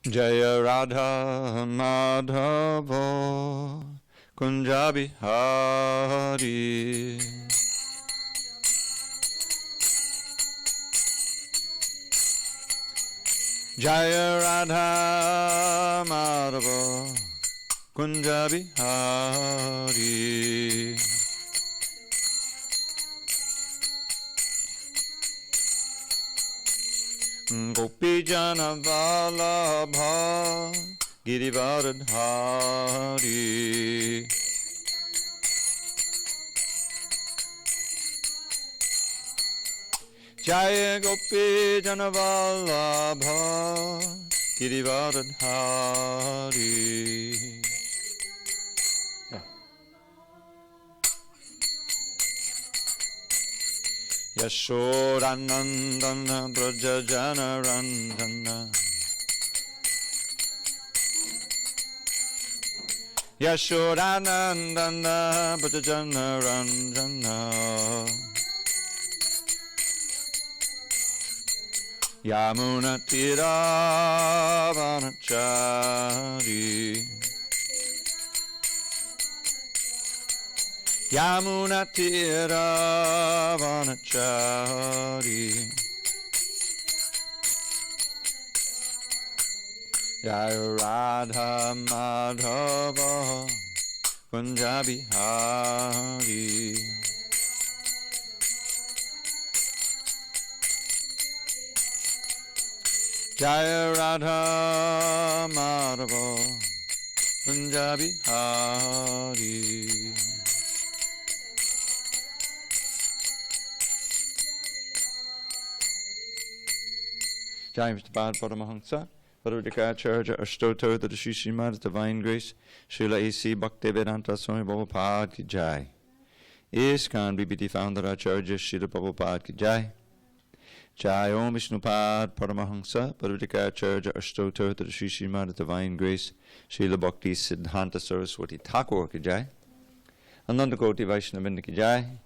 Jaya Radha Madhava Kunja Bihari. Jaya Radha Madhava Kunja Bihari. Gopi Jana Vallabha Girivardhari. Jaya Gopi Jana Vallabha Girivardhari. Yashodanandana Braja Janarandana. Yashodanandana Braja Janarandana. Yamuna Tira Vanachari. Yamuna Tira Vanachari. Jaya Radha Madhava Kunja Bihari. Jaya Radha Madhava Kunja Bihari. Jai Mr. Bhagavad Paramahansa, Bhagavadgitaclass, Ashtoto, the Srimad Divine Grace, Srila A.C. Bhaktivedanta Swami Prabhupada ki Jai. ISKCON BBT Founder Acharya Srila Prabhupada ki Jai. Jai Om Vishnupad Paramahansa, Bhagavadgitaclass, Ashtoto, the Srimad Divine Grace, Srila Bhakti Siddhanta Saraswati Thakur ki Jai. Ananda Koti Vaishnavinda ki Jai.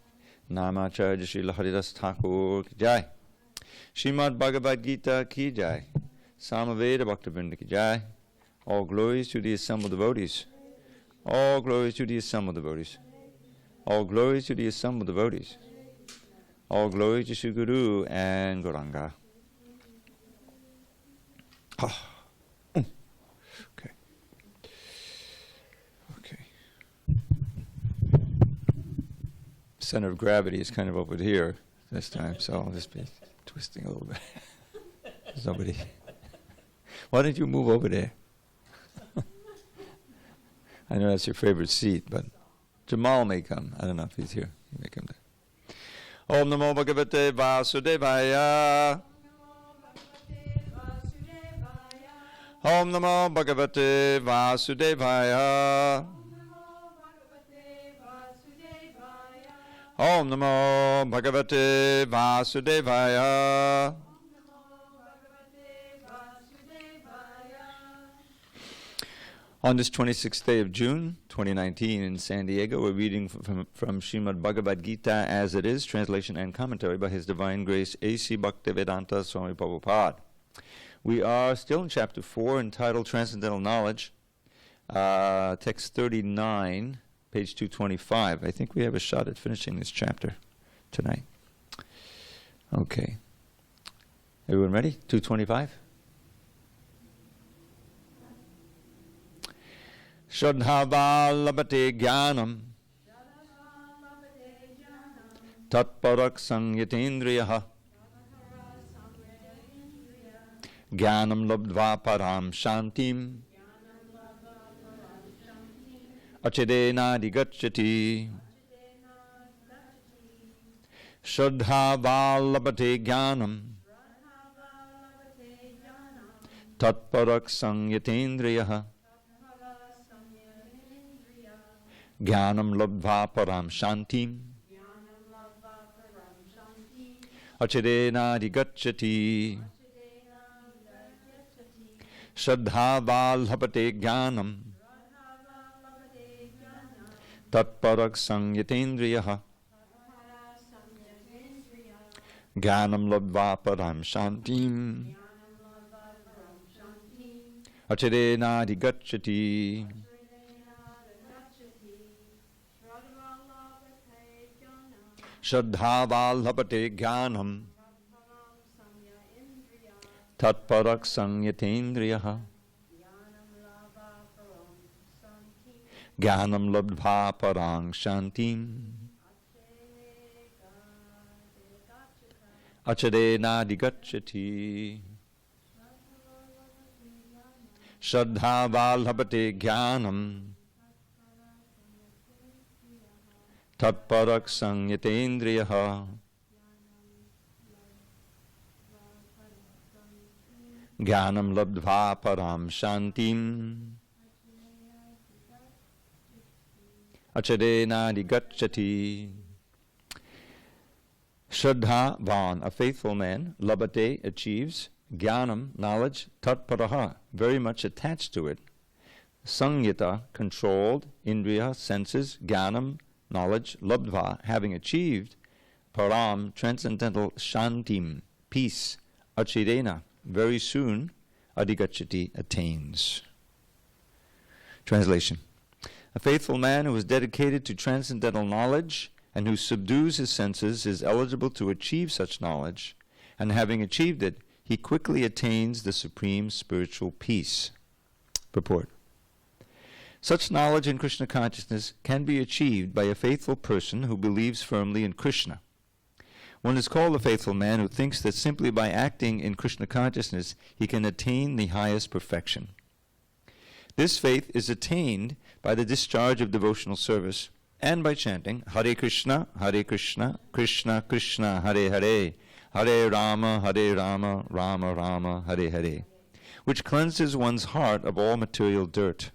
Namacharya Srila Haridas Thakur ki Jai. Srimad Bhagavad Gita ki Jai. Samaveda Bhaktivinoda ki Jai. All glories to the assembled devotees. All glories to the assembled devotees. All glories to the assembled devotees. All glories to Sri Guru and Gauranga. Okay. Okay. Center of gravity is kind of over here this time, so I'll just be twisting a little bit. There's nobody. Why don't you move over there? I know that's your favorite seat, but Jamal may come. I don't know if he's here. He may come there. Om Namo Bhagavate Vasudevaya. Om Namo Bhagavate Vasudevaya. Om Namo Bhagavate Vasudevaya. On this 26th day of June, 2019, in SanDiego, we're reading from Srimad Bhagavad Gita as it is, translation and commentary by His Divine Grace A.C. Bhaktivedanta Swami Prabhupada. We are still in chapter 4, entitled Transcendental Knowledge, text 39, page 225. I think we have a shot at finishing this chapter tonight. Okay. Everyone ready? 225? Shraddhava labhate jnanam tatparak sangyatendriyaha jnanam labdva param shantim achedena digacchati. Shraddhava labhate jnanam tatparak sangyatendriyaha Jnanam labdva param shantim achedena digacchati. Shraddhava labhate jnanam tatparak sangyatendriyaha Jnanam labdva param shantim Achadenadhigacchati. Shraddhavalabhate jnanam. Tatparak sangyatendriyaha. Jnanam labdha parang shantim. Achadenadhigacchati. Shraddhavalabhate jnanam. Tatparak sangyatendriyaha. Jnanam labdha param shantim. Achadenadhigacchati. Shraddhavan, a faithful man, labhate, achieves, jnanam, knowledge, tatparaha, very much attached to it, sangyata, controlled, indriya, senses, jnanam, knowledge, labdva, having achieved, param, transcendental, shantim, peace, achirena, very soon, adhigacchati, attains. Translation. A faithful man who is dedicated to transcendental knowledge and who subdues his senses is eligible to achieve such knowledge, and having achieved it, he quickly attains the supreme spiritual peace. Purport. Such knowledge in Krishna consciousness can be achieved by a faithful person who believes firmly in Krishna. One is called a faithful man who thinks that simply by acting in Krishna consciousness he can attain the highest perfection. This faith is attained by the discharge of devotional service and by chanting Hare Krishna, Krishna Krishna, Hare Hare, Hare Rama, Rama Rama, Hare Hare, which cleanses one's heart of all material dirt.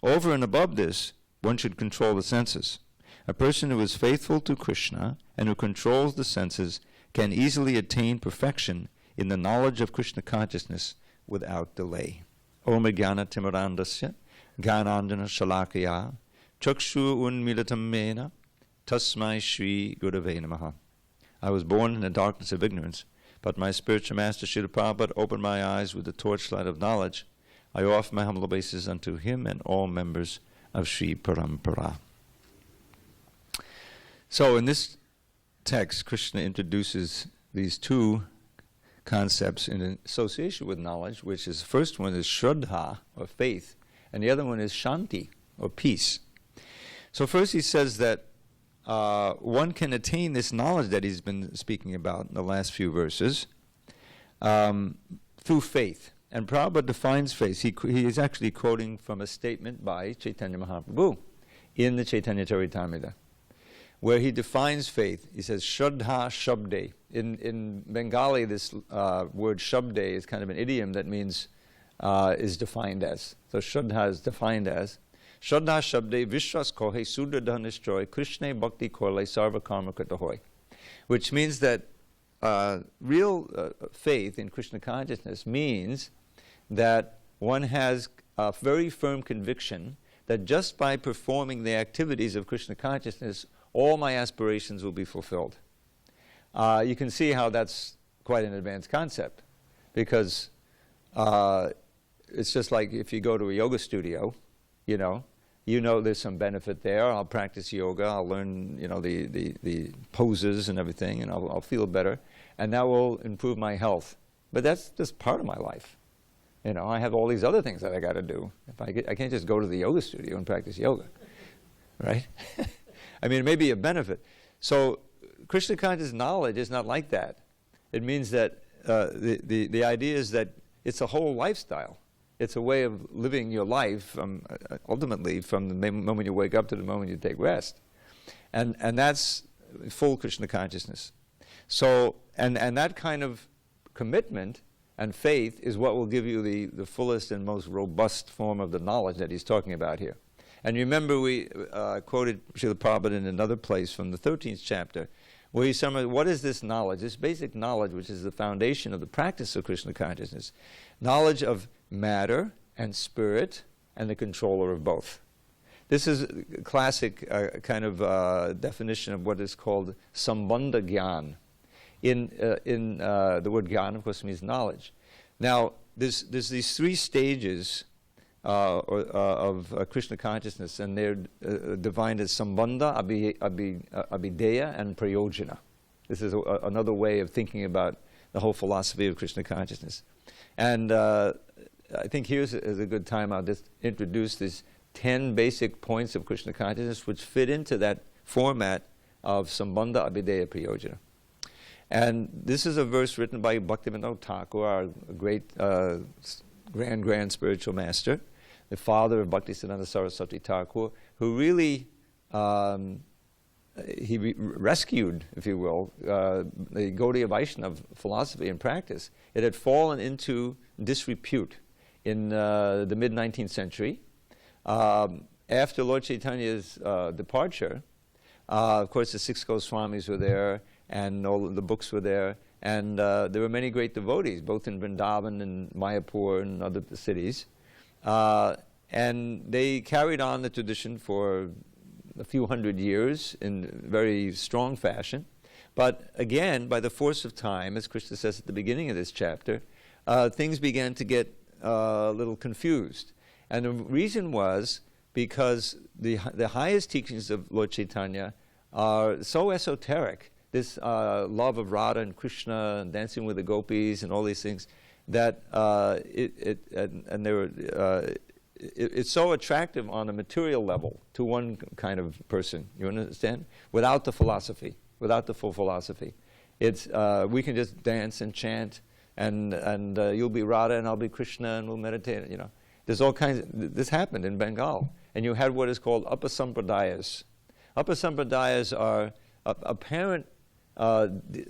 Over and above this, one should control the senses. A person who is faithful to Krishna and who controls the senses can easily attain perfection in the knowledge of Krishna consciousness without delay. Om Jnana Timirandasya Jnanandjana Shalakaya Chakshu Unmilitam Mena Tasmai Shri Gurave Namaha. I was born in the darkness of ignorance, but my spiritual master Srila Prabhupada opened my eyes with the torchlight of knowledge. I offer my humble obeisances unto him and all members of Sri Parampara. So in this text, Krishna introduces these two concepts in association with knowledge, which is, the first one is Shraddha, or faith, and the other one is Shanti, or peace. So first he says that one can attain this knowledge that he's been speaking about in the last few verses through faith. And Prabhupada defines faith. He is actually quoting from a statement by Chaitanya Mahaprabhu in the Chaitanya Charitamrita, where he defines faith. He says, Shraddha Shabde. In Bengali, this word Shabde is kind of an idiom that means, is defined as. So Shraddha is defined as, Shraddha Shabde Vishwas Kohe Sudradha Nishtroy Krishna Bhakti Korle Sarva Karma Kritahoy, which means that real faith in Krishna consciousness means that one has a very firm conviction that just by performing the activities of Krishna consciousness, all my aspirations will be fulfilled. You can see how that's quite an advanced concept, because it's just like if you go to a yoga studio, you know there's some benefit there. I'll practice yoga, I'll learn the poses and everything, and I'll feel better, and that will improve my health. But that's just part of my life. I have all these other things that I got to do. I can't just go to the yoga studio and practice yoga, right? I mean, it may be a benefit. So Krishna conscious knowledge is not like that. It means that the idea is that it's a whole lifestyle. It's a way of living your life, ultimately, from the moment you wake up to the moment you take rest. And that's full Krishna consciousness. So, and that kind of commitment and faith is what will give you the fullest and most robust form of the knowledge that he's talking about here. And remember, we quoted Srila Prabhupada in another place from the 13th chapter, where he summarized, what is this knowledge, this basic knowledge, which is the foundation of the practice of Krishna consciousness? Knowledge of matter and spirit and the controller of both. This is a classic kind of definition of what is called sambandha gyan. In the word gyan, of course, means knowledge. Now, there's these three stages of Krishna consciousness, and they're defined as Sambandha, Abhideya, and Prayojana. This is another way of thinking about the whole philosophy of Krishna consciousness. And I think here's a good time. I'll just introduce these 10 basic points of Krishna consciousness which fit into that format of Sambandha, Abhideya, Prayojana. And this is a verse written by Bhaktivinoda Thakur, our great grand spiritual master, the father of Bhaktisiddhanta Saraswati Thakur, who really rescued, if you will, the Gaudiya Vaishnava philosophy and practice. It had fallen into disrepute in the mid-19th century. After Lord Chaitanya's departure, of course the six Goswamis were there, and all of the books were there, and there were many great devotees, both in Vrindavan and Mayapur and other cities. And they carried on the tradition for a few hundred years in very strong fashion. But again, by the force of time, as Krishna says at the beginning of this chapter, things began to get a little confused. And the reason was because the highest teachings of Lord Chaitanya are so esoteric, this love of Radha and Krishna and dancing with the gopis and all these things, that it's so attractive on a material level to one kind of person, you understand? Without the philosophy, without the full philosophy. It's, we can just dance and chant, and you'll be Radha and I'll be Krishna and we'll meditate, you know. There's all kinds of, this happened in Bengal. And you had what is called Upasampradayas. Upasampradayas are apparent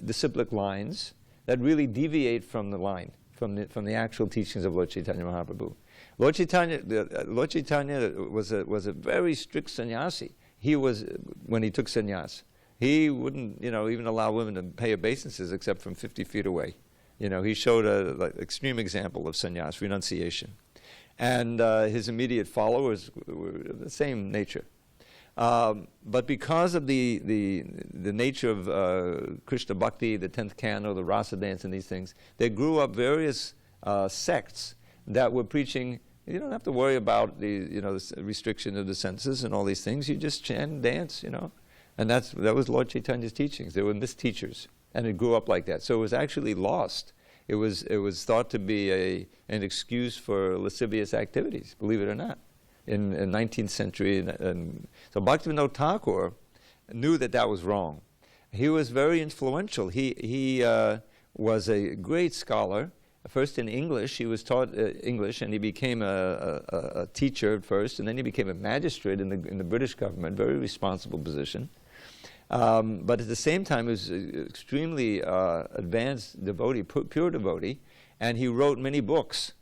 disciplic lines that really deviate from the line, from the actual teachings of Lord Chaitanya Mahaprabhu. Lord Chaitanya was a very strict sannyasi. He was, when he took sannyas, he wouldn't, you know, even allow women to pay obeisances except from 50 feet away. You know, he showed an extreme example of sannyas, renunciation. And his immediate followers were of the same nature. But because of the nature of Krishna Bhakti, the 10th canto, the rasa dance and these things, there grew up various sects that were preaching, you don't have to worry about the restriction of the senses and all these things. You just chant and dance, you know. And that was Lord Chaitanya's teachings. They were misteachers. And it grew up like that. So it was actually lost. It was thought to be an excuse for lascivious activities, believe it or not, in 19th century. And so Bhaktivinoda Thakur knew that was wrong. He was very influential. He was a great scholar. First in English, he was taught English, and he became a teacher at first, and then he became a magistrate in the British government, very responsible position. But at the same time, he was an extremely advanced devotee, pure devotee, and he wrote many books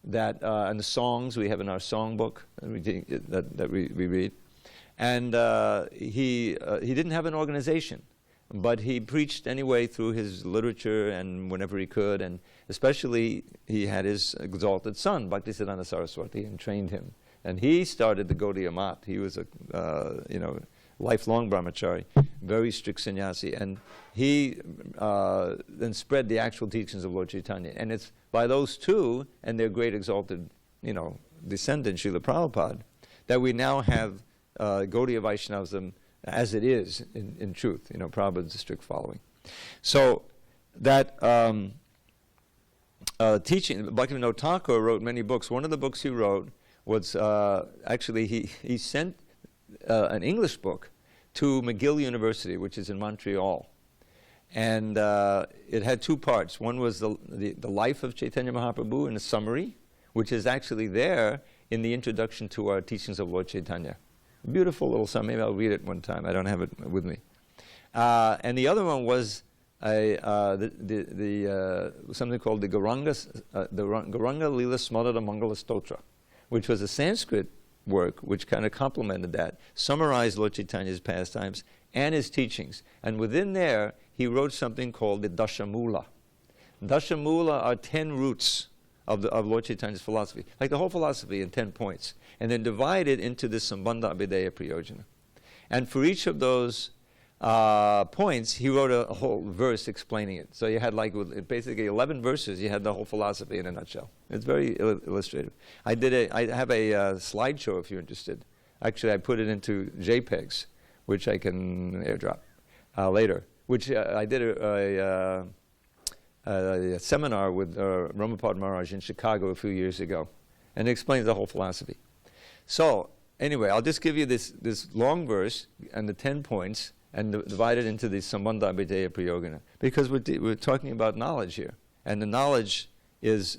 that, and the songs we have in our songbook that we read. And he didn't have an organization, but he preached anyway through his literature and whenever he could, and especially he had his exalted son, Bhaktisiddhanta Saraswati, and trained him. And he started the Gaudiya Math. He was a, lifelong brahmachari, very strict sannyasi, and he then spread the actual teachings of Lord Chaitanya. And it's by those two and their great exalted, descendant, Srila Prabhupada, that we now have Gaudiya Vaishnavism as it is in truth. Prabhupada's a strict following. So that teaching, Bhaktivinoda Thakur wrote many books. One of the books he wrote was actually he sent an English book to McGill University, which is in Montreal. And it had two parts. One was the life of Chaitanya Mahaprabhu in a summary, which is actually there in the introduction to our teachings of Lord Chaitanya. A beautiful little summary. Maybe I'll read it one time. I don't have it with me. And the other one was something called the Gauranga Lila Smadhana Mangala Stotra, which was a Sanskrit work which kind of complemented that, summarized Lord Chaitanya's pastimes and his teachings. And within there, he wrote something called the Dashamula. Dashamula are 10 roots of Lord Chaitanya's philosophy, like the whole philosophy in 10 points, and then divided into the Sambandha Abhideya Prayojana. And for each of those points, he wrote a whole verse explaining it. So you had like basically 11 verses. You had the whole philosophy in a nutshell. It's very illustrative. I have a slideshow if you're interested. Actually, I put it into JPEGs, which I can airdrop later. Which I did a seminar with Ramapad Maharaj in Chicago a few years ago, and it explains the whole philosophy. So anyway, I'll just give you this long verse and the 10 points, and divide it into the Sambandha Abhideya Prayogana, because we're talking about knowledge here, and the knowledge gets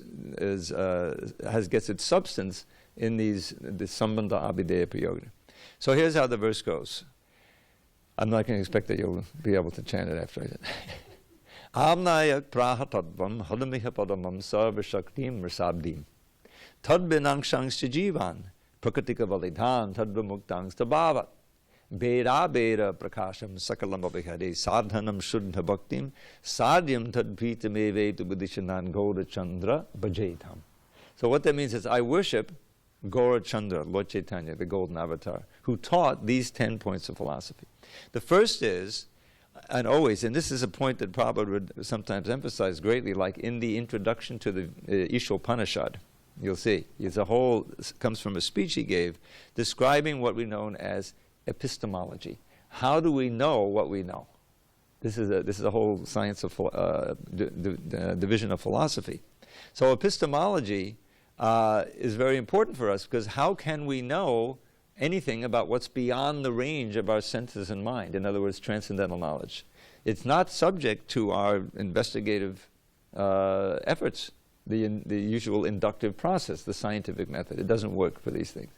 its substance in the Sambandha Abhideya Prayogana. So here's how the verse goes. I'm not going to expect that you'll be able to chant it after I did. Amnayak prahatadvam hadamiha padamam sarva shaktim rasabdim tad binangshangsta jivan prakatika validhan tad vimuktangsta bhavat Beda Beda Prakasham Sakalam Abhihade Sadhanam Shuddha Bhaktim Sadhyam Tad Pritameve to Budishanan Gaura Chandra Bhajetam. So what that means is I worship Gaura Chandra, Lord Chaitanya, the golden avatar, who taught these 10 points of philosophy. The first is, and always, and this is a point that Prabhupada would sometimes emphasize greatly, like in the introduction to the Ishopanishad, you'll see, comes from a speech he gave describing what we know as epistemology. How do we know what we know? This is a whole science of division of philosophy. So epistemology is very important for us, because how can we know anything about what's beyond the range of our senses and mind? In other words, transcendental knowledge. It's not subject to our investigative efforts, the usual inductive process, the scientific method. It doesn't work for these things.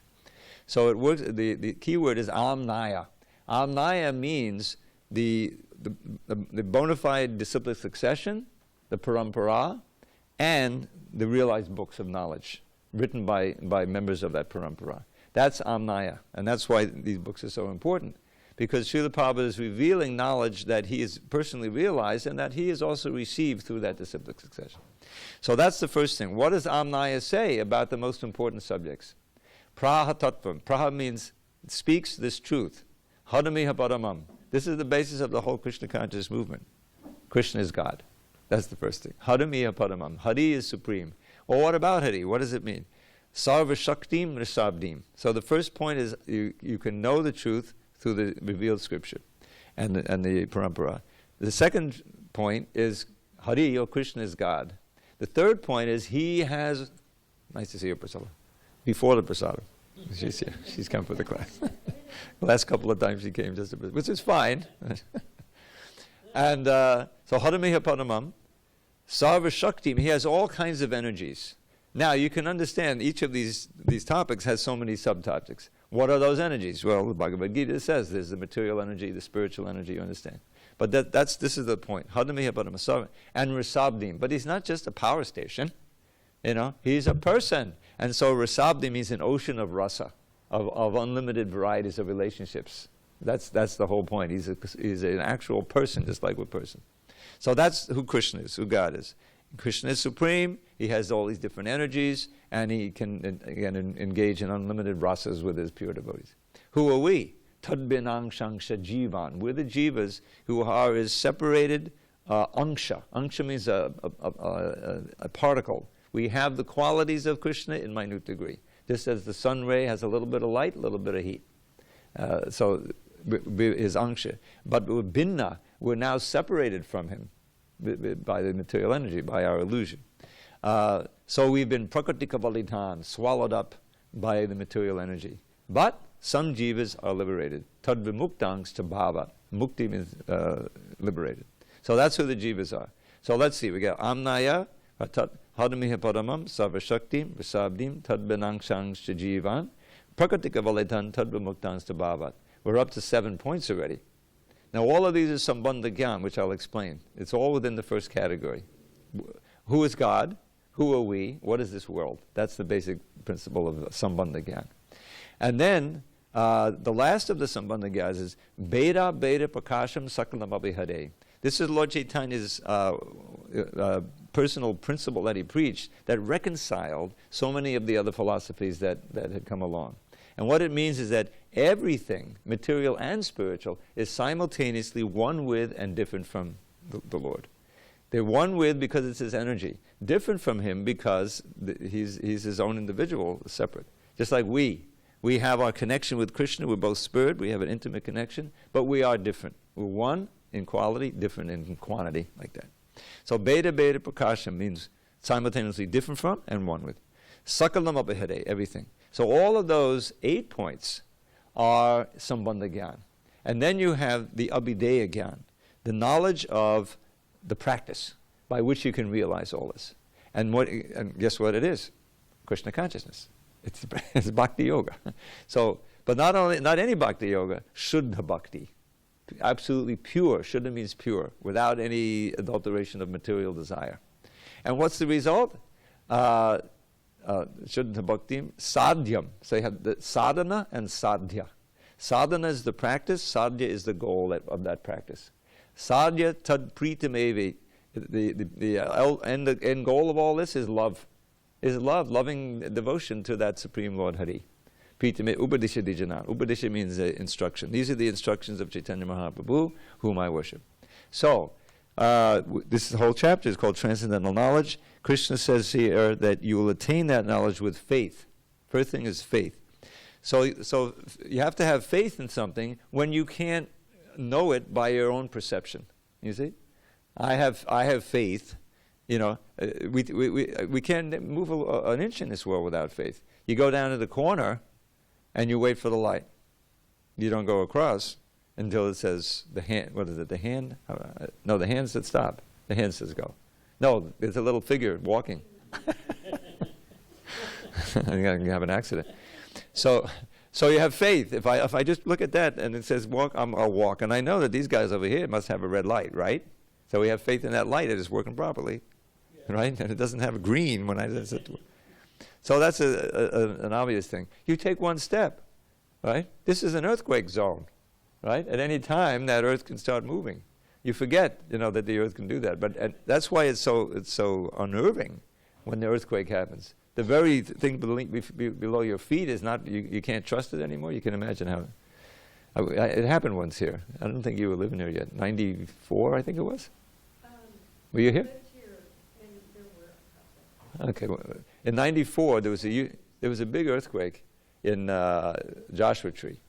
So it works. The key word is amnaya. Amnaya means the bona fide disciplic succession, the parampara, and the realized books of knowledge written by members of that parampara. That's amnaya, and that's why these books are so important, because Srila Prabhupada is revealing knowledge that he has personally realized and that he has also received through that disciplic succession. So that's the first thing. What does amnaya say about the most important subjects? Praha tattvam. Praha means speaks this truth. Hadamiha paramam. This is the basis of the whole Krishna conscious movement. Krishna is God. That's the first thing. Hadamiha paramam. Hari is supreme. Well, what about Hari? What does it mean? Sarva shaktim rishabdim. So the first point is you can know the truth through the revealed scripture and the parampara. The second point is Hari, or Krishna, is God. The third point is he has, nice to see you, Priscilla, before the prasadam. She's here. She's come for the class. The last couple of times she came, just a bit, which is fine. And so Hadamiha Padamam, Sarva Shaktim, he has all kinds of energies. Now you can understand each of these topics has so many subtopics. What are those energies? Well, the Bhagavad Gita says there's the material energy, the spiritual energy, you understand. But this is the point. Hadamiha Padamam, Sarva, and Risabdim. But he's not just a power station. He's a person. And so Rasabdi means an ocean of rasa, of unlimited varieties of relationships. That's the whole point. He's an actual person, just like we're person. So that's who Krishna is, who God is. Krishna is supreme. He has all these different energies, and he can, again, engage in unlimited rasas with his pure devotees. Who are we? Tadbinang shangsha jivan. We're the jivas who are his separated angsha. Angsha means a particle. We have the qualities of Krishna in minute degree. Just as the sun ray has a little bit of light, a little bit of heat. So his angsha. But with binna, we're now separated from him by the material energy, by our illusion. So we've been prakritika validhan, swallowed up by the material energy. But some jivas are liberated. Tad vimuktangs to bhava. Mukti means liberated. So that's who the jivas are. So let's see. We got amnaya, Hadamiha Paramam, Sarva Shaktim, Visabdim, Tad Benangshang Shajivan, Prakatika Validhan, Tad Vimuktans to Bhavat. We're up to 7 points already. Now all of these are Sambandha Gyan, which I'll explain. It's all within the first category. Who is God? Who are we? What is this world? That's the basic principle of Sambandha Gyan. And then the last of the Sambandha Gyas is Beda Beda Prakasham Sakalam Abhihade. This is Lord Chaitanya's personal principle that he preached that reconciled so many of the other philosophies that had come along. And what it means is that everything, material and spiritual, is simultaneously one with and different from the Lord. They're one with because it's his energy, different from him because he's his own individual, separate. Just like we have our connection with Krishna, we're both spirit, we have an intimate connection, but we are different. We're one in quality, different in quantity, like that. So Beta Beta Prakasha means simultaneously different from and one with. Sakalam Abhihare, everything. So all of those 8 points are Sambandha Gyan. And then you have the Abhideya Gyan, the knowledge of the practice by which you can realize all this. And guess what it is? Krishna consciousness. It's Bhakti Yoga. So, but not any Bhakti Yoga, Shuddha Bhakti. Absolutely pure. Shuddha means pure, without any adulteration of material desire. And what's the result? Shuddha Bhakti, Sadhyam. So you have the sadhana and sadhya. Sadhana is the practice, sadhya is the goal of that practice. Sadhya tad pritam evi. The end goal of all this is love. Is love, loving devotion to that Supreme Lord Hari. Pritam Upadisha Dijana. Upadisha means instruction. These are the instructions of Chaitanya Mahaprabhu, whom I worship. So, this whole chapter is called Transcendental Knowledge. Krishna says here that you will attain that knowledge with faith. First thing is faith. So you have to have faith in something when you can't know it by your own perception. You see? I have faith. You know, we can't move an inch in this world without faith. You go down to the corner and you wait for the light. You don't go across until it says the hand. What is it? The hand? No, the hand says stop. The hand says go. No, there's a little figure walking. I'm going to have an accident. So you have faith. If I just look at that and it says walk, I'll walk. And I know that these guys over here must have a red light, right? So we have faith in that light. It is working properly. Right? And it doesn't have a green when I said to it. So that's an obvious thing. You take one step, right? This is an earthquake zone, right? At any time, that earth can start moving. You forget, that the earth can do that. But that's why it's so unnerving when the earthquake happens. The very thing below your feet is not, you can't trust it anymore. You can imagine how. It happened once here. I don't think you were living here yet. 94, I think it was. Were you here? Okay, well, in '94 there was a big earthquake in Joshua Tree.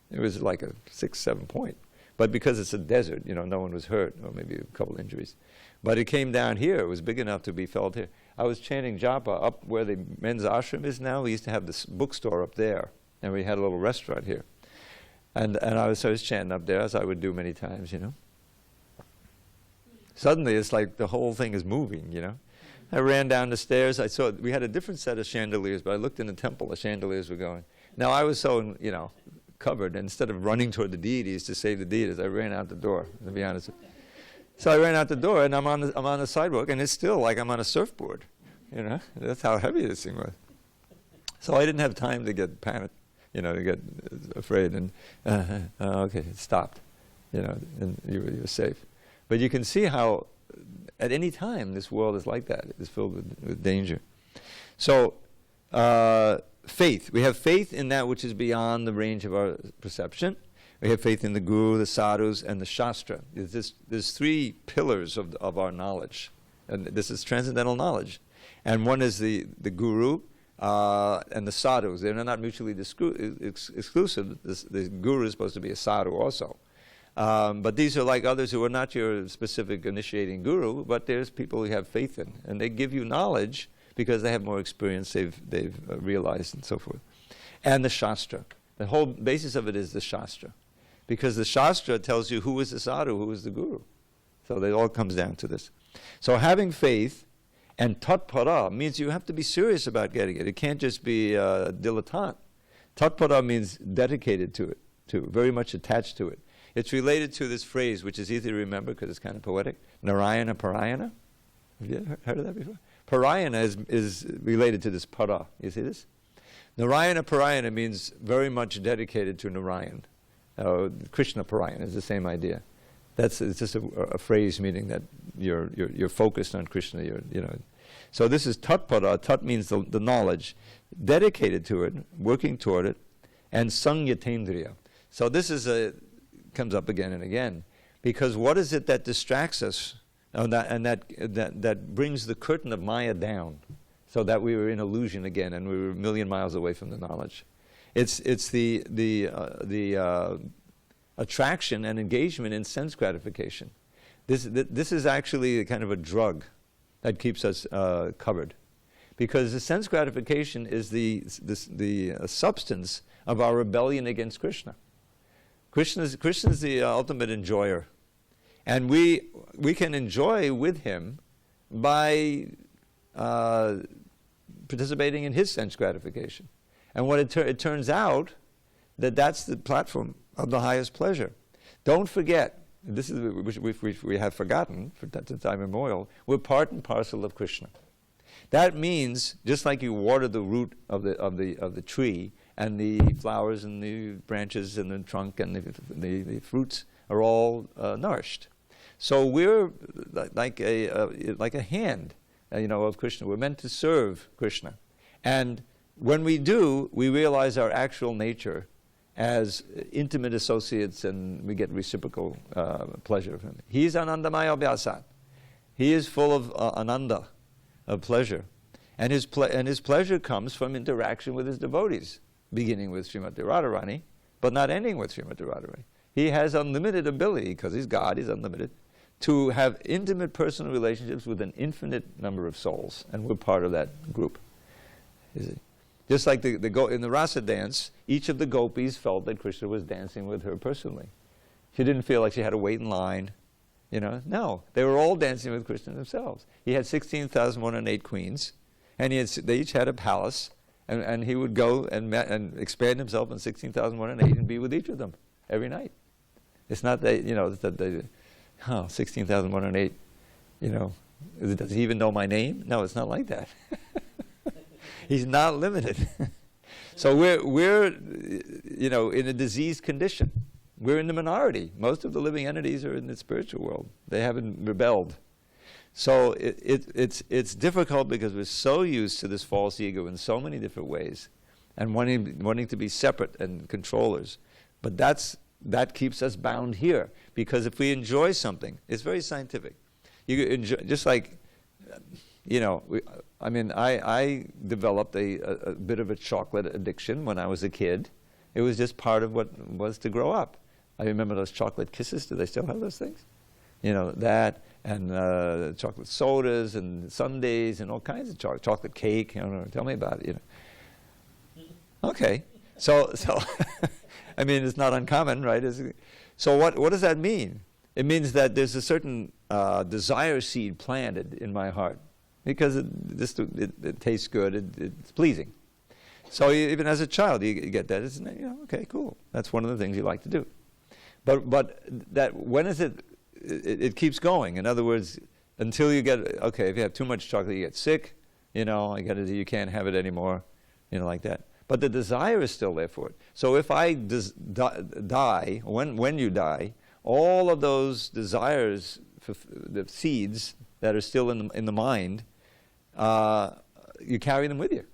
It was like a 6-7 point, but because it's a desert, no one was hurt, or maybe a couple injuries. But it came down here. It was big enough to be felt here. I was chanting japa up where the men's ashram is now. We used to have this bookstore up there, and we had a little restaurant here. And I was chanting up there, as I would do many times, Suddenly, it's like the whole thing is moving, I ran down the stairs. I saw we had a different set of chandeliers, but I looked in the temple. The chandeliers were going. Now I was so covered. And instead of running toward the deities to save the deities, I ran out the door. To be honest, so I ran out the door, and I'm on the sidewalk, and it's still like I'm on a surfboard. That's how heavy this thing was. So I didn't have time to get panicked, to get afraid, and okay, it stopped, and you were safe. But you can see how. At any time, this world is like that. It is filled with danger. So, faith. We have faith in that which is beyond the range of our perception. We have faith in the Guru, the Sadhus, and the Shastra. There's 3 pillars of our knowledge. And this is transcendental knowledge. And one is the Guru and the Sadhus. They're not mutually exclusive. The Guru is supposed to be a Sadhu also. But these are like others who are not your specific initiating guru, but there's people who have faith in, and they give you knowledge because they have more experience, they've realized, and so forth. And the Shastra. The whole basis of it is the Shastra, because the Shastra tells you who is the sadhu, who is the guru. So it all comes down to this. So having faith and tatpara means you have to be serious about getting it. It can't just be dilettante. Tatpara means dedicated to it, very much attached to it. It's related to this phrase, which is easy to remember because it's kind of poetic, Narayana Parayana. Have you heard of that before? Parayana is related to this para. You see this? Narayana Parayana means very much dedicated to Narayan. Krishna Parayana is the same idea. It's just a phrase meaning that you're focused on Krishna. So this is tatpara. Tat means the knowledge, dedicated to it, working toward it, and sangyatendriya. So this comes up again and again, because what is it that distracts us, that brings the curtain of Maya down, so that we were in illusion again and we were a million miles away from the knowledge? It's the attraction and engagement in sense gratification. This is actually kind of a drug that keeps us covered, because the sense gratification is the substance of our rebellion against Krishna. Krishna is the ultimate enjoyer, and we can enjoy with him by participating in his sense gratification. And what it turns out that's the platform of the highest pleasure. Don't forget, this is which we have forgotten for time immemorial, we're part and parcel of Krishna. That means, just like you water the root of the tree, and the flowers and the branches and the trunk and the fruits are all nourished. So we're like a hand, of Krishna. We're meant to serve Krishna, and when we do, we realize our actual nature as intimate associates, and we get reciprocal pleasure from him. He's Anandamaya Vyasat. He is full of ananda, of pleasure, and his pleasure comes from interaction with his devotees, beginning with Srimati Radharani, but not ending with Srimati Radharani. He has unlimited ability, because he's God, he's unlimited, to have intimate personal relationships with an infinite number of souls, and we're part of that group. Just like in the Rasa dance, each of the gopis felt that Krishna was dancing with her personally. She didn't feel like she had to wait in line. No, they were all dancing with Krishna themselves. He had 16,108 queens, and they each had a palace, and he would go and expand himself in 16,108 and be with each of them every night. It's not that, that they, 16,108, does he even know my name? No, it's not like that. He's not limited. So we're in a diseased condition. We're in the minority. Most of the living entities are in the spiritual world. They haven't rebelled. So it's difficult, because we're so used to this false ego in so many different ways, and wanting to be separate and controllers. But that keeps us bound here, because if we enjoy something, it's very scientific. You enjoy, just like, I developed a bit of a chocolate addiction when I was a kid. It was just part of what was to grow up. I remember those chocolate kisses. Do they still have those things? That, and chocolate sodas and sundaes and all kinds of chocolate cake. Tell me about it. Okay, so it's not uncommon, right? So what does that mean? It means that there's a certain desire seed planted in my heart, because it tastes good, it's pleasing. So even as a child, you get that. It's, okay, cool. That's one of the things you like to do. But that, when is it? It keeps going. In other words, until you get, okay, if you have too much chocolate, you get sick. You can't have it anymore. Like that. But the desire is still there for it. So if I die, when you die, all of those desires, the seeds that are still in the mind, you carry them with you.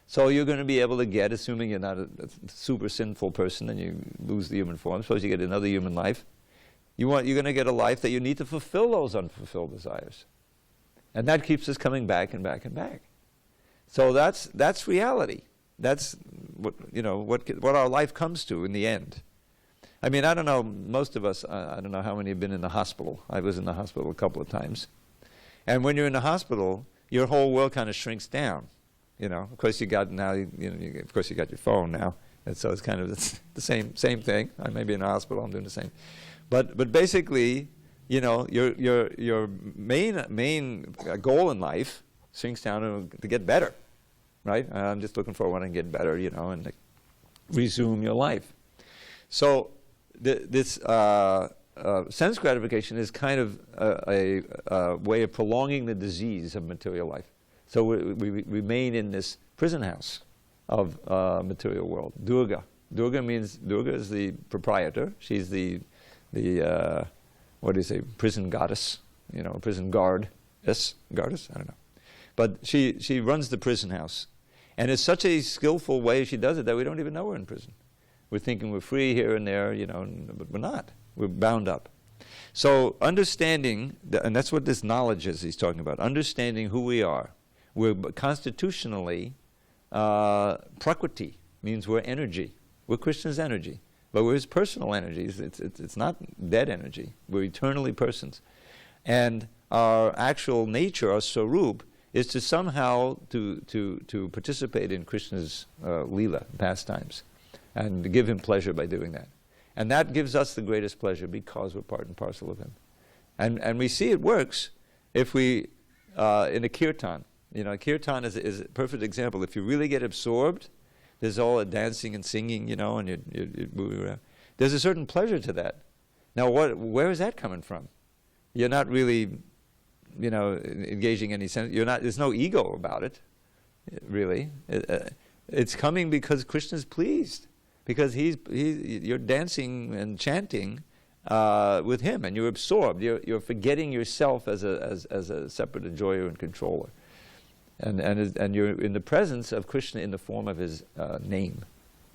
So you're going to be able to get, assuming you're not a super sinful person and you lose the human form, suppose you get another human life, you're going to get a life that you need to fulfill those unfulfilled desires. And that keeps us coming back and back and back. So that's reality. That's what our life comes to in the end. I don't know, most of us, I don't know how many have been in the hospital. I was in the hospital a couple of times. And when you're in the hospital, your whole world kind of shrinks down. Of course you got now, of course you got your phone now, and so it's kind of the same thing. I may be in the hospital, I'm doing the same. But basically, your main goal in life shrinks down to get better, right? I'm just looking for when I can get better, and resume your life. So this sense gratification is kind of a way of prolonging the disease of material life. So we remain in this prison house of material world. Durga is the proprietor. She's the prison goddess, prison goddess, I don't know. But she runs the prison house. And it's such a skillful way she does it that we don't even know we're in prison. We're thinking we're free here and there, but we're not. We're bound up. So understanding, and that's what this knowledge is he's talking about, understanding who we are. We're constitutionally, prakriti, means we're energy. We're Krishna's energy. But we're his personal energies. It's not dead energy. We're eternally persons. And our actual nature, our sarup, is to somehow to participate in Krishna's lila, pastimes, and to give him pleasure by doing that. And that gives us the greatest pleasure because we're part and parcel of him. And we see it works if we, in a kirtan. Kirtan is a perfect example. If you really get absorbed, there's all a dancing and singing, and you're moving around. There's a certain pleasure to that. Now, where is that coming from? You're not really, engaging any sense. There's no ego about it, really. It's coming because Krishna's pleased. Because you're dancing and chanting with him, and you're absorbed. You're forgetting yourself as a separate enjoyer and controller, and you're in the presence of Krishna in the form of his name,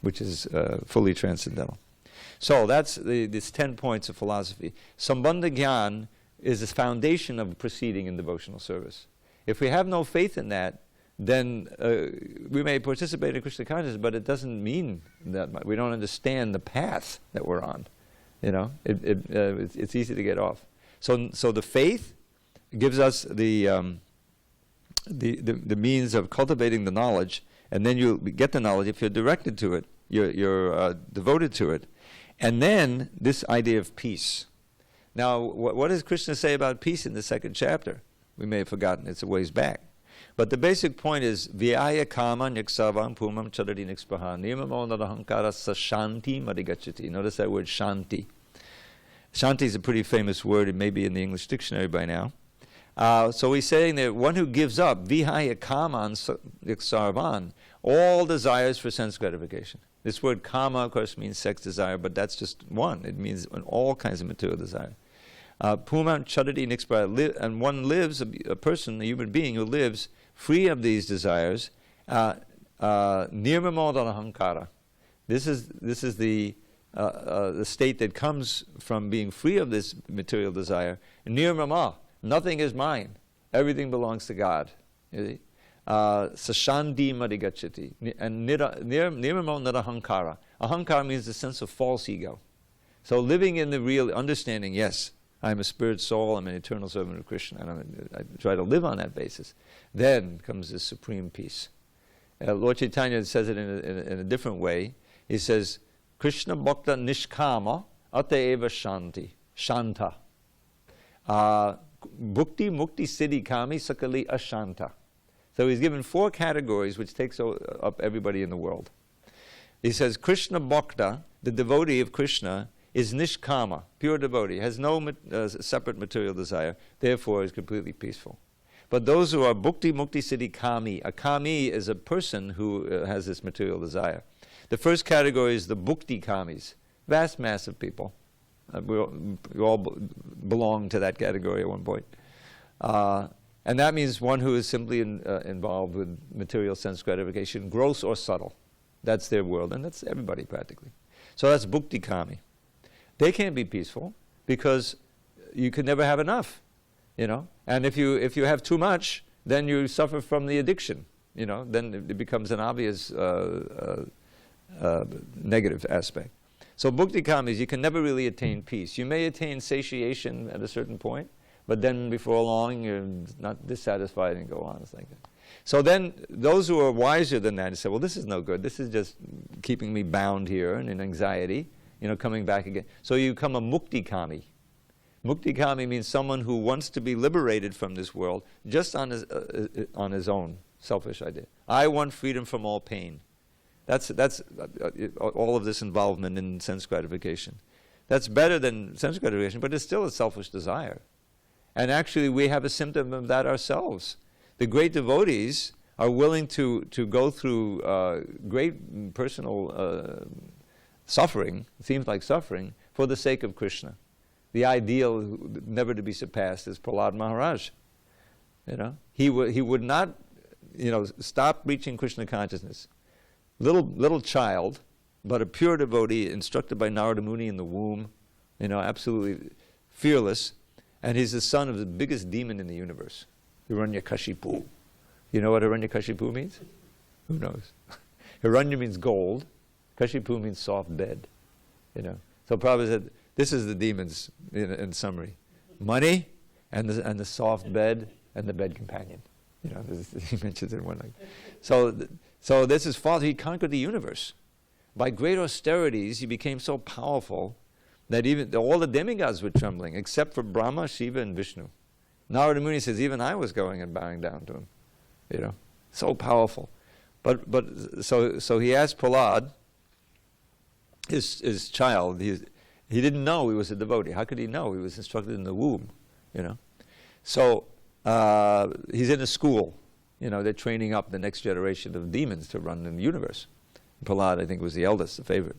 which is fully transcendental. So that's these 10 points of philosophy. Sambandha Gyan is the foundation of proceeding in devotional service. If we have no faith in that, then we may participate in Krishna consciousness, but it doesn't mean that much. We don't understand the path that we're on. It's easy to get off. So the faith gives us the means of cultivating the knowledge, and then you get the knowledge if you're directed to it, you're devoted to it, and then this idea of peace. Now, what does Krishna say about peace in the 2nd chapter? We may have forgotten. It's a ways back. But the basic point is vyaya kama niksavam pumam charadi nikspaha nirmamo nadahankara sashanti marigachati. Notice that word shanti. Shanti is a pretty famous word. It may be in the English dictionary by now. So he's saying that one who gives up vihaya kaman niksarvan, all desires for sense gratification. This word kama, of course, means sex desire, but that's just one. It means all kinds of material desire. Pumam charadi nikspaha, and one lives, a person, a human being who lives free of these desires, nirmamo danahankara. This is the state that comes from being free of this material desire. Nirmama, nothing is mine. Everything belongs to God. Sashanti marigachati. And nirmamo nadahankara. Ahankara means the sense of false ego. So living in the real understanding, yes, I'm a spirit soul, I'm an eternal servant of Krishna, and I try to live on that basis. Then comes this supreme peace. Lord Chaitanya says it in a different way. He says, Krishna bhakta nishkama ataeva shanti, shanta. Bhukti mukti siddhi kami sakali ashanta. So he's given 4 categories which takes up everybody in the world. He says, Krishna bhakta, the devotee of Krishna, is nishkama, pure devotee, has no separate material desire, therefore is completely peaceful. But those who are bhukti mukti siddhi kami, a kami is a person who has this material desire. The first category is the bhukti kamis, vast mass of people. We all belong to that category at one point. And that means one who is simply involved with material sense gratification, gross or subtle. That's their world, and that's everybody practically. So that's bhukti kami. They can't be peaceful because you can never have enough, And if you have too much, then you suffer from the addiction, Then it becomes an obvious negative aspect. So bhukti kamis, you can never really attain peace. You may attain satiation at a certain point, but then before long you're not dissatisfied and go on. It's like that. So then those who are wiser than that say, well, this is no good. This is just keeping me bound here and in anxiety. Coming back again. So you become a mukti kami. Mukti kami means someone who wants to be liberated from this world just on his own selfish idea. I want freedom from all pain. That's all of this involvement in sense gratification. That's better than sense gratification, but it's still a selfish desire. And actually we have a symptom of that ourselves. The great devotees are willing to go through great personal suffering, it seems like suffering, for the sake of Krishna. The ideal never to be surpassed is Prahlad Maharaj. He would not, stop reaching Krishna consciousness. Little child, but a pure devotee instructed by Narada Muni in the womb, absolutely fearless. And he's the son of the biggest demon in the universe, Hiranyakashipu. You know what Hiranyakashipu means? Who knows? Hiranya means gold. Kashipu means soft bed. So Prabhupada said, this is the demons in summary: money, and the soft bed, and the bed companion. He mentions it in one line. So this is father. He conquered the universe by great austerities. He became so powerful that even all the demigods were trembling, except for Brahma, Shiva, and Vishnu. Narada Muni says, even I was going and bowing down to him. So powerful. So he asked Prahlad, his child. He didn't know he was a devotee. How could he know? He was instructed in the womb. So he's in a school. They're training up the next generation of demons to run in the universe. Prahlad, I think, was the eldest, the favorite.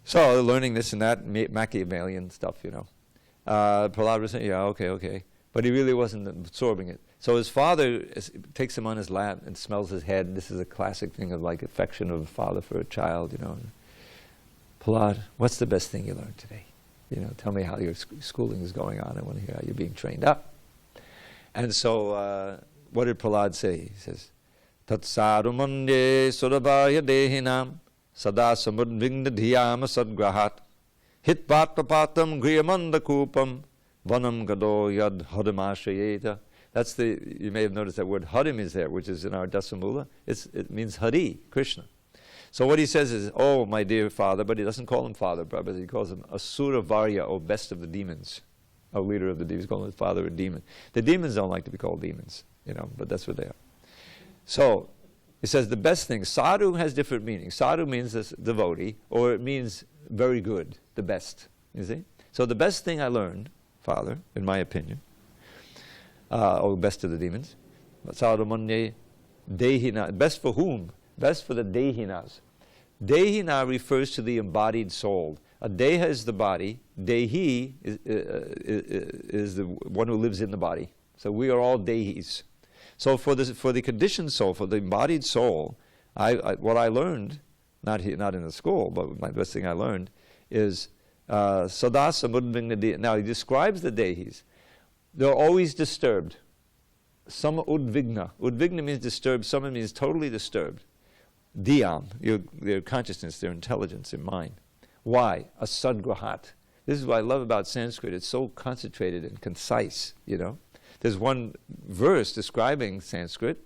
So they're learning this and that, Machiavellian stuff, Prahlad was saying, yeah, okay. But he really wasn't absorbing it. So his father takes him on his lap and smells his head. This is a classic thing of like affection of a father for a child, Prahlad, what's the best thing you learned today? Tell me how your schooling is going on. I want to hear how you're being trained up. And so what did Prahlad say? He says, Tat sarumanye surabhaya dehinam sada samudvigna dhyama sadgrahat hitpat papatam griyamanda kupam vanam gado yad hadamashayeta. You may have noticed that word hadim is there, which is in our Dasamula. It means Hari, Krishna. So what he says is, oh, my dear father, but he doesn't call him father, but he calls him Asura Varya, or best of the demons. A leader of the demons, calling his father a demon. The demons don't like to be called demons, but that's what they are. So he says the best thing, sadhu has different meanings. Sadhu means this devotee, or it means very good, the best, you see? So the best thing I learned, father, in my opinion, or best of the demons, sadhu manye dehina, best for whom? Best for the dehinas. Dehina refers to the embodied soul. A deha is the body. Dehi is the one who lives in the body. So we are all dehis. So for the conditioned soul, for the embodied soul, what I learned, not in the school, but my best thing I learned is sadasa mudvigna. Now he describes the dehis. They're always disturbed. Some udvigna. Udvigna means disturbed. Some means totally disturbed. Dhyam, their consciousness, their intelligence, their mind. Why? Asadgrahat. This is what I love about Sanskrit. It's so concentrated and concise, There's one verse describing Sanskrit,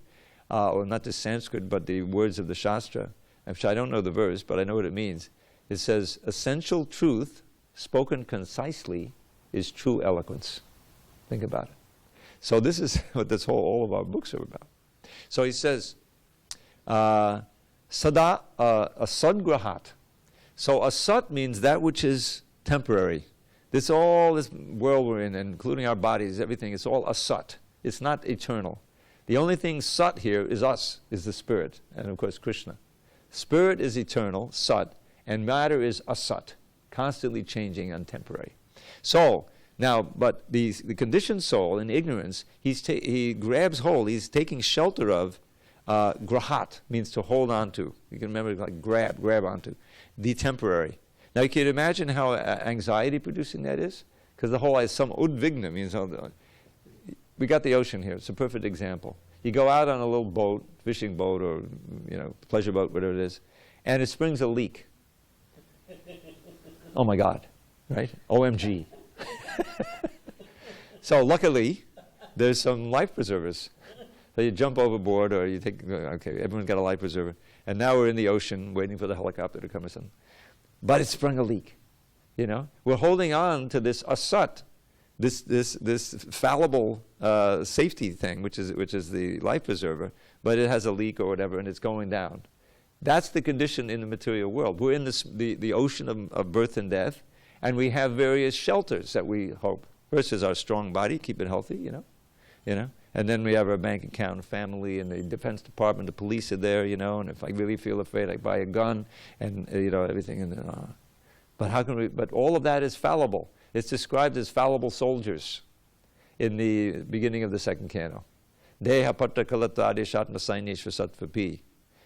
or not just Sanskrit, but the words of the Shastra. I don't know the verse, but I know what it means. It says, essential truth, spoken concisely, is true eloquence. Think about it. So this is what all of our books are about. So he says, Sada asadgrahat. So asat means that which is temporary. This world we're in, including our bodies, everything, it's all asat. It's not eternal. The only thing sat here is us, is the spirit, and of course Krishna. Spirit is eternal, sat, and matter is asat, constantly changing and temporary. So, now, but the conditioned soul in ignorance, he grabs hold, he's taking shelter of grahat, means to hold on to. You can remember, like grab onto. The temporary. Now you can imagine how anxiety producing that is? Because the whole some udvigna means, we got the ocean here, it's a perfect example. You go out on a little boat, fishing boat or pleasure boat, whatever it is, and it springs a leak. Oh my God, right? OMG. So luckily, there's some life preservers. So you jump overboard, or you take, okay, everyone's got a life preserver. And now we're in the ocean waiting for the helicopter to come or something. But it sprung a leak, We're holding on to this asat, this fallible safety thing, which is the life preserver, but it has a leak or whatever, and it's going down. That's the condition in the material world. We're in the ocean of birth and death, and we have various shelters that we hope. First is our strong body, keep it healthy, And then we have our bank account, family, and the Defense Department, the police are there, and if I really feel afraid, I buy a gun, and everything. And then, but how can we? But all of that is fallible. It's described as fallible soldiers in the beginning of the second canto. Deha patta kalata adeshatma saineshva sattvapi.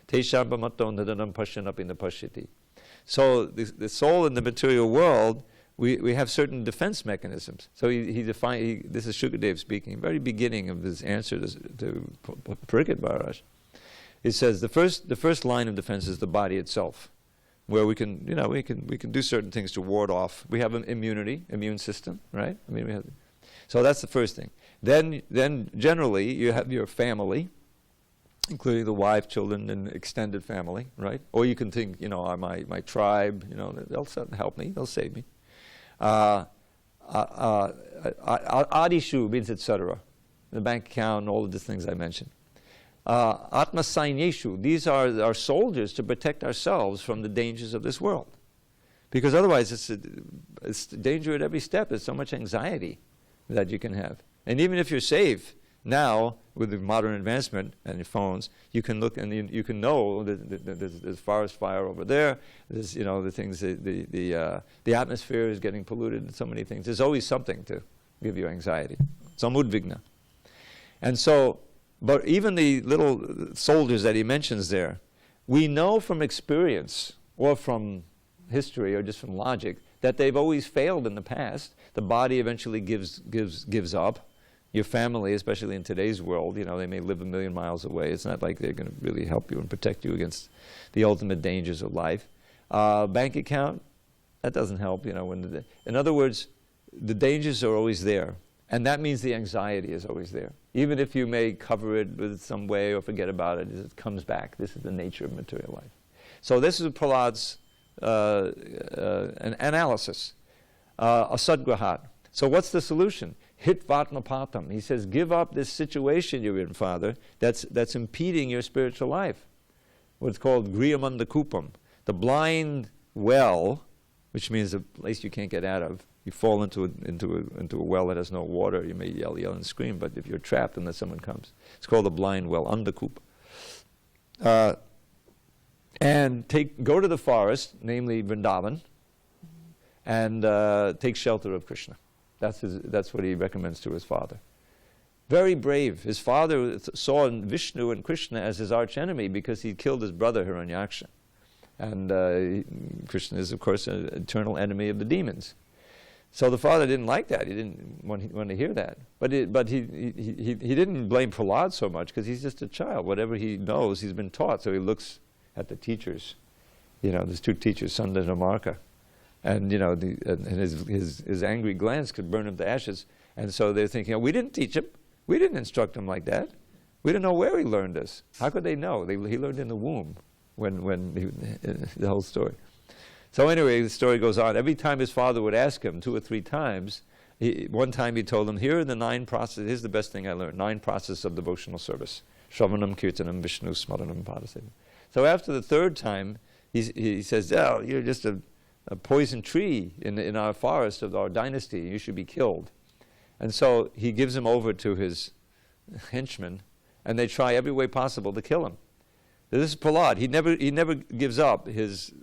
Tesham bamato nadanam pasyanapina pashyati. So the soul in the material world, we have certain defense mechanisms. So he defined, this is Shukadev speaking, very beginning of his answer to Pariksit Maharaj. He says the first line of defense is the body itself, where we can do certain things to ward off. We have an immune system, right? I mean, so that's the first thing. Then generally you have your family, including the wife, children, and extended family, right? Or you can think, my tribe, they'll help me, they'll save me. Adishu means etc. The bank account, all of the things I mentioned. Atma Sainyeshu, these are our soldiers to protect ourselves from the dangers of this world. Because otherwise it's danger at every step. There's so much anxiety that you can have. And even if you're safe, now with the modern advancement and your phones, you can look and you can know that there's forest fire over there. There's the things, the atmosphere is getting polluted and so many things. There's always something to give you anxiety. Samudvigna. And so, but even the little soldiers that he mentions there, we know from experience or from history or just from logic that they've always failed in the past. The body eventually gives up. Your family, especially in today's world, they may live 1,000,000 miles away. It's not like they're going to really help you and protect you against the ultimate dangers of life. Bank account, that doesn't help. In other words, the dangers are always there, and that means the anxiety is always there. Even if you may cover it with some way or forget about it, it comes back. This is the nature of material life. So this is Prahlad's an analysis, asadgrahat. So what's the solution? Hit vatmapatam. He says, give up this situation you're in, Father, that's impeding your spiritual life. What's called griyamanda kupam, the blind well, which means a place you can't get out of. You fall into a well that has no water. You may yell and scream, but if you're trapped unless someone comes, it's called a blind well, andakupa. And go to the forest, namely Vrindavan, and take shelter of Krishna. That's what he recommends to his father. Very brave. His father saw Vishnu and Krishna as his archenemy because he killed his brother Hiranyaksha. And Krishna is, of course, an eternal enemy of the demons. So the father didn't like that. He didn't want to hear that. But he didn't blame Prahlad so much because he's just a child. Whatever he knows, he's been taught. So he looks at the teachers. There's two teachers, Sunda and Amarka. And his angry glance could burn him to ashes. And so they're thinking, we didn't teach him. We didn't instruct him like that. We didn't know where he learned this. How could they know? He learned in the womb the whole story. So anyway, the story goes on. Every time his father would ask him 2 or 3 times, one time he told him, here are the 9 processes. Here's the best thing I learned. 9 processes of devotional service. Shravanam, Kirtanam, Vishnu, Smaranam, Padaseva. So after the 3rd time, he says, you're just a poison tree in our forest of our dynasty. You should be killed. And so he gives him over to his henchmen, and they try every way possible to kill him. This is Prahlad. He never gives up his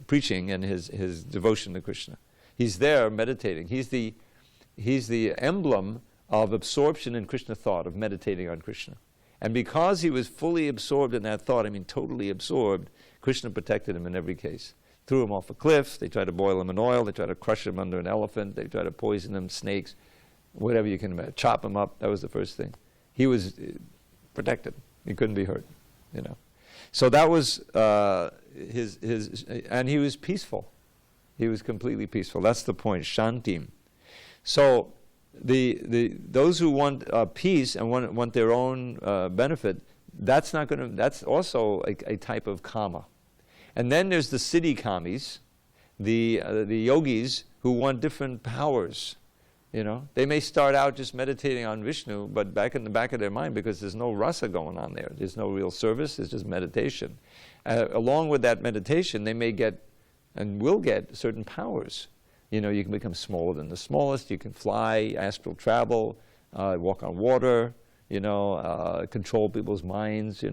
preaching and his devotion to Krishna. He's there meditating. He's the emblem of absorption in Krishna thought, of meditating on Krishna. And because he was fully absorbed in that thought, totally absorbed, Krishna protected him in every case. Threw him off a cliff. They tried to boil him in oil. They tried to crush him under an elephant. They tried to poison him, snakes, whatever you can imagine. Chop him up. That was the first thing. He was protected. He couldn't be hurt, So that was and he was peaceful. He was completely peaceful. That's the point. Shantim. So those who want peace and want their own benefit, that's also a type of kama. And then there's the siddhi kamis, the yogis who want different powers. They may start out just meditating on Vishnu, but back in the back of their mind, because there's no rasa going on there, there's no real service, it's just meditation. Along with that meditation, they may get and will get certain powers. You can become smaller than the smallest, you can fly, astral travel, walk on water, control people's minds,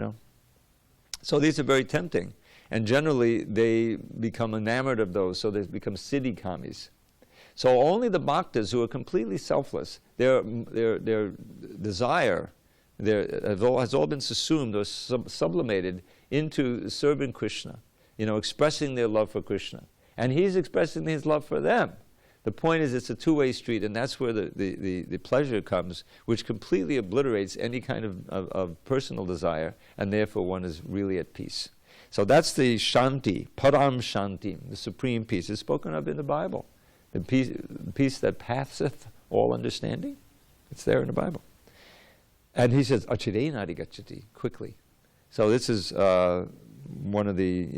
So these are very tempting. And generally, they become enamored of those, so they become siddhi kamis. So only the bhaktas who are completely selfless, their desire has all been subsumed or sublimated into serving Krishna, expressing their love for Krishna. And he's expressing his love for them. The point is, it's a two-way street, and that's where the pleasure comes, which completely obliterates any kind of personal desire, and therefore one is really at peace. So that's the shanti, param shanti, the supreme peace. It's spoken of in the Bible. The peace that passeth all understanding. It's there in the Bible. And he says, achirenadi gacchati, quickly. So this is one of the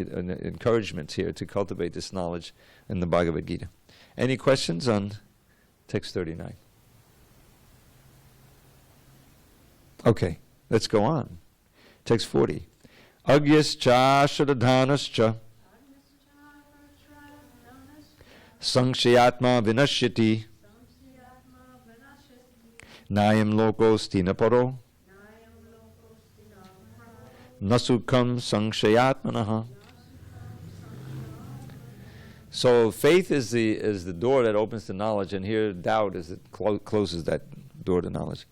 encouragements here to cultivate this knowledge in the Bhagavad Gita. Any questions on text 39? Okay, let's go on. Text 40. Agyascha shradhanascha Sankshayatma vinashyati Nayam lokos tinaparo Nasukam sankshayatmanaha. So faith is the door that opens to knowledge, and here doubt is it closes that door to knowledge.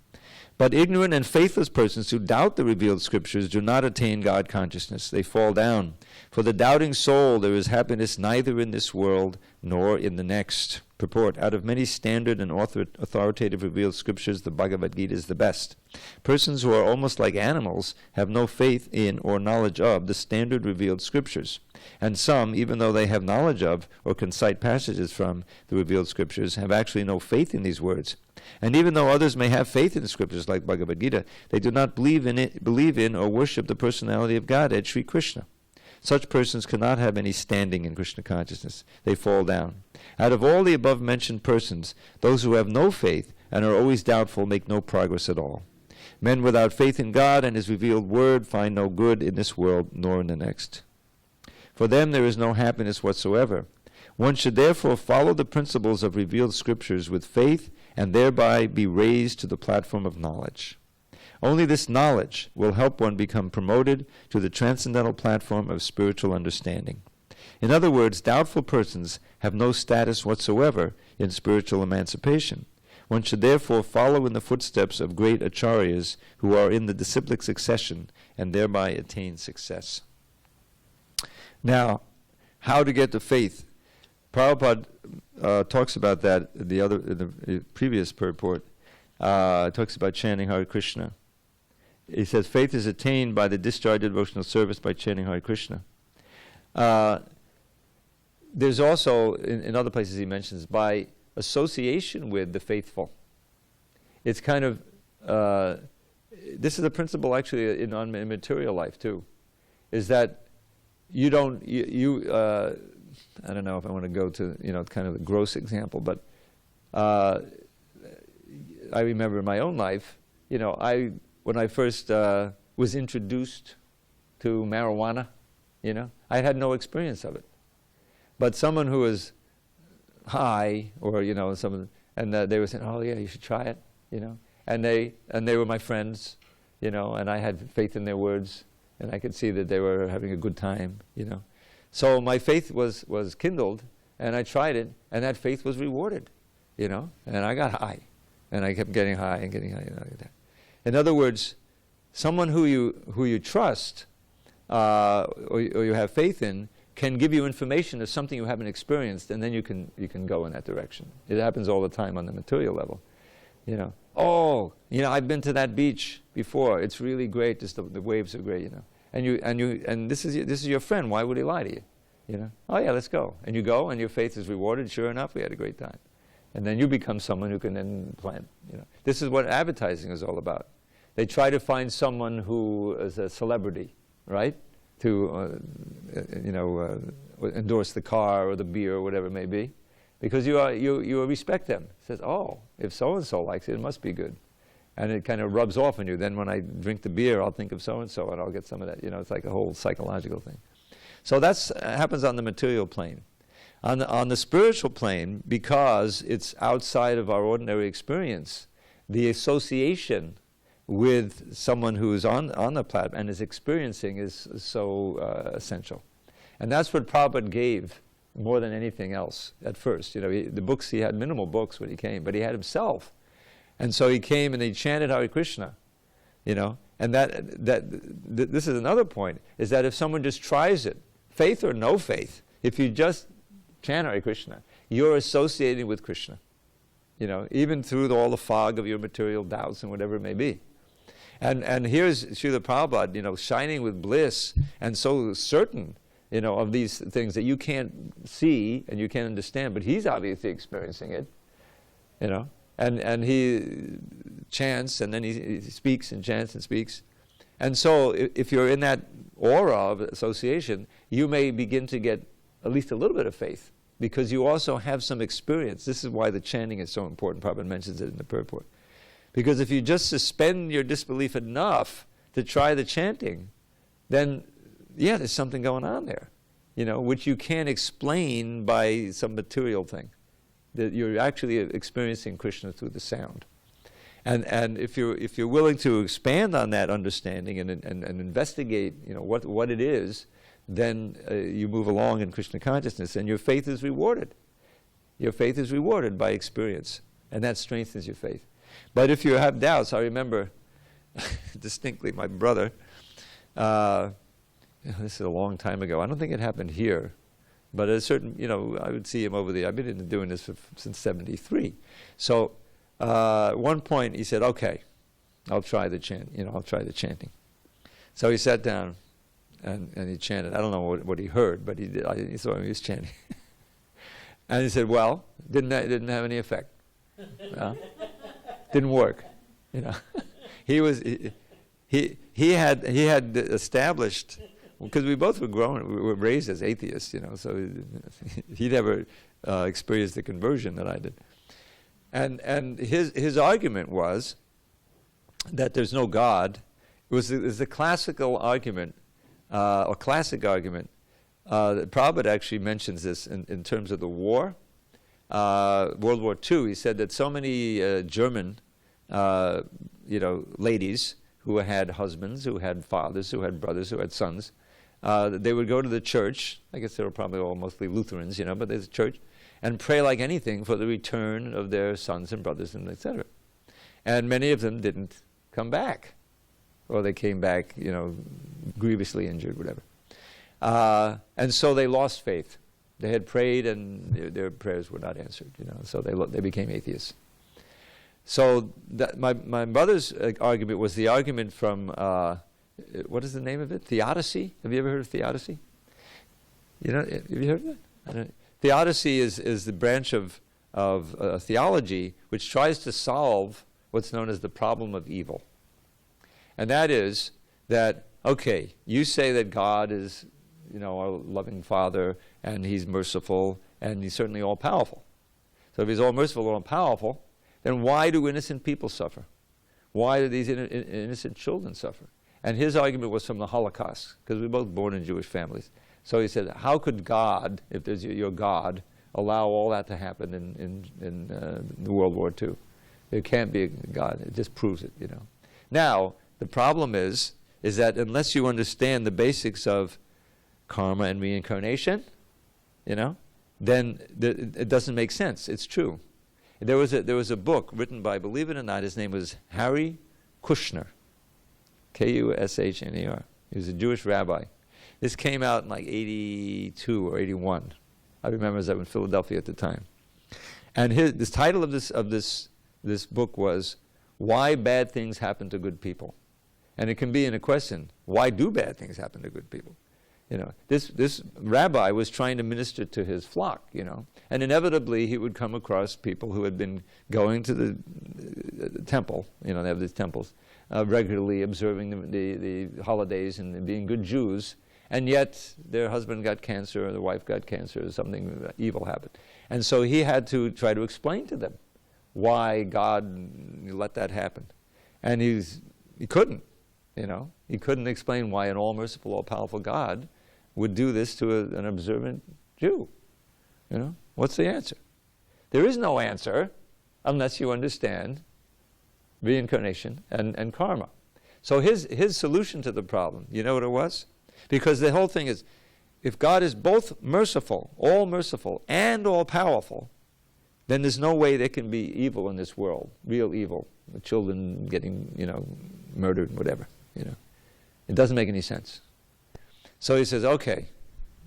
But ignorant and faithless persons who doubt the revealed scriptures do not attain God consciousness. They fall down. For the doubting soul there is happiness neither in this world nor in the next. Purport. Out of many standard and authoritative revealed scriptures, the Bhagavad Gita is the best. Persons who are almost like animals have no faith in or knowledge of the standard revealed scriptures. And some, even though they have knowledge of or can cite passages from the revealed scriptures, have actually no faith in these words. And even though others may have faith in the scriptures like Bhagavad Gita, they do not believe in or worship the personality of Godhead, Sri Krishna. Such persons cannot have any standing in Krishna consciousness. They fall down. Out of all the above-mentioned persons, those who have no faith and are always doubtful make no progress at all. Men without faith in God and His revealed word find no good in this world nor in the next. For them there is no happiness whatsoever. One should therefore follow the principles of revealed scriptures with faith and thereby be raised to the platform of knowledge. Only this knowledge will help one become promoted to the transcendental platform of spiritual understanding. In other words, doubtful persons have no status whatsoever in spiritual emancipation. One should therefore follow in the footsteps of great acharyas who are in the disciplic succession and thereby attain success. Now, how to get to faith? Prabhupada talks about that in the previous purport. Talks about chanting Hare Krishna. He says, faith is attained by the discharge of devotional service by chanting Hare Krishna. There's also, in other places he mentions, by association with the faithful. It's kind of, this is a principle actually in material life too, is that you don't, I don't know if I want to go to, kind of a gross example, but I remember in my own life, when I first was introduced to marijuana, I had no experience of it. But someone who was high, or someone, and they were saying, "Oh yeah, you should try it," and they were my friends, and I had faith in their words, and I could see that they were having a good time, So my faith was kindled, and I tried it, and that faith was rewarded, and I got high, and I kept getting high and getting high. In other words, someone who you trust or you have faith in can give you information of something you haven't experienced, and then you can go in that direction. It happens all the time on the material level. I've been to that beach before. It's really great. Just the waves are great. And this is your friend. Why would he lie to you? Oh yeah, let's go. And you go, and your faith is rewarded. Sure enough, we had a great time. And then you become someone who can then plant. This is what advertising is all about. They try to find someone who is a celebrity, right? To endorse the car or the beer or whatever it may be, because you respect them. It says, oh, if so and so likes it, it must be good, and it kind of rubs off on you. Then when I drink the beer, I'll think of so and so, and I'll get some of that. It's like a whole psychological thing. So that's happens on the material plane. On the spiritual plane, because it's outside of our ordinary experience, the association with someone who is on the platform and is experiencing is so essential. And that's what Prabhupada gave more than anything else at first. He had minimal books when he came, but he had himself. And so he came and he chanted Hare Krishna, and this is another point, is that if someone just tries it, faith or no faith, if you just chant Hare Krishna, you're associating with Krishna. Even through all the fog of your material doubts and whatever it may be. And here's Srila Prabhupada, shining with bliss and so certain, of these things that you can't see and you can't understand, but he's obviously experiencing it, and he chants and then he speaks and chants and speaks. And so if you're in that aura of association, you may begin to get at least a little bit of faith, because you also have some experience. This is why the chanting is so important. Prabhupada mentions it in the purport. Because if you just suspend your disbelief enough to try the chanting, then, yeah, there's something going on there, which you can't explain by some material thing. That you're actually experiencing Krishna through the sound. And if you're willing to expand on that understanding and investigate, what it is, then you move along in Krishna consciousness, and your faith is rewarded. Your faith is rewarded by experience, and that strengthens your faith. But if you have doubts, I remember distinctly my brother, this is a long time ago, I don't think it happened here, but at a certain, I would see him over there. I've been doing this since 73. So at one point he said, okay, I'll try the chanting. So he sat down and he chanted. I don't know what he heard, but he saw him, he was chanting. And he said, well, didn't have any effect. Didn't work. He had established, because we both we were raised as atheists, so he never experienced the conversion that I did. And his argument was that there's no God. It was the classical argument, or classic argument. That Prabhupada actually mentions this in terms of the war. World War II, he said that so many German, ladies who had husbands, who had fathers, who had brothers, who had sons, they would go to the church. I guess they were probably all mostly Lutherans, but there's a church, and pray like anything for the return of their sons and brothers, and etc. And many of them didn't come back, or they came back, grievously injured, whatever. And so they lost faith. They had prayed and their prayers were not answered, so they became atheists. So my brother's argument was the argument from, what is the name of it? Theodicy? Have you ever heard of theodicy? Have you heard of that? Theodicy is the branch of theology which tries to solve what's known as the problem of evil. And that is that, okay, you say that God is, our loving Father, and He's merciful, and He's certainly all-powerful. So if He's all-merciful, all-powerful, then why do innocent people suffer? Why do these innocent children suffer? And his argument was from the Holocaust, because we were both born in Jewish families. So he said, how could God, if there's your God, allow all that to happen in World War II? There can't be a God. It just proves it, Now, the problem is that unless you understand the basics of karma and reincarnation, then it doesn't make sense. It's true. There was a book written by, believe it or not, his name was Harry Kushner, Kushner. He was a Jewish rabbi. This came out in like 82 or 81. I remember, as I was in Philadelphia at the time. And the title of this book was "Why Bad Things Happen to Good People," and it can be in a question: why do bad things happen to good people? This rabbi was trying to minister to his flock, and inevitably he would come across people who had been going to the temple, they have these temples, regularly observing the holidays and being good Jews, and yet their husband got cancer or their wife got cancer or something evil happened. And so he had to try to explain to them why God let that happen. And he couldn't, he couldn't explain why an all-merciful, all-powerful God would do this to an observant Jew. What's the answer? There is no answer unless you understand reincarnation and karma. So his solution to the problem, you know what it was? Because the whole thing is, if God is both merciful, and all-powerful, then there's no way there can be evil in this world, real evil, the children getting, murdered and whatever, It doesn't make any sense. So he says, okay,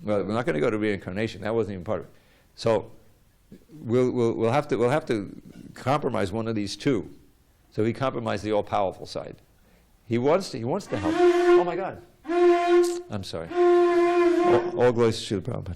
Well, we're not going to go to reincarnation. That wasn't even part of it. So we'll have to compromise one of these two. So he compromised the all-powerful side. He wants to help. Oh my God! I'm sorry. All glories to Srila Prabhupada.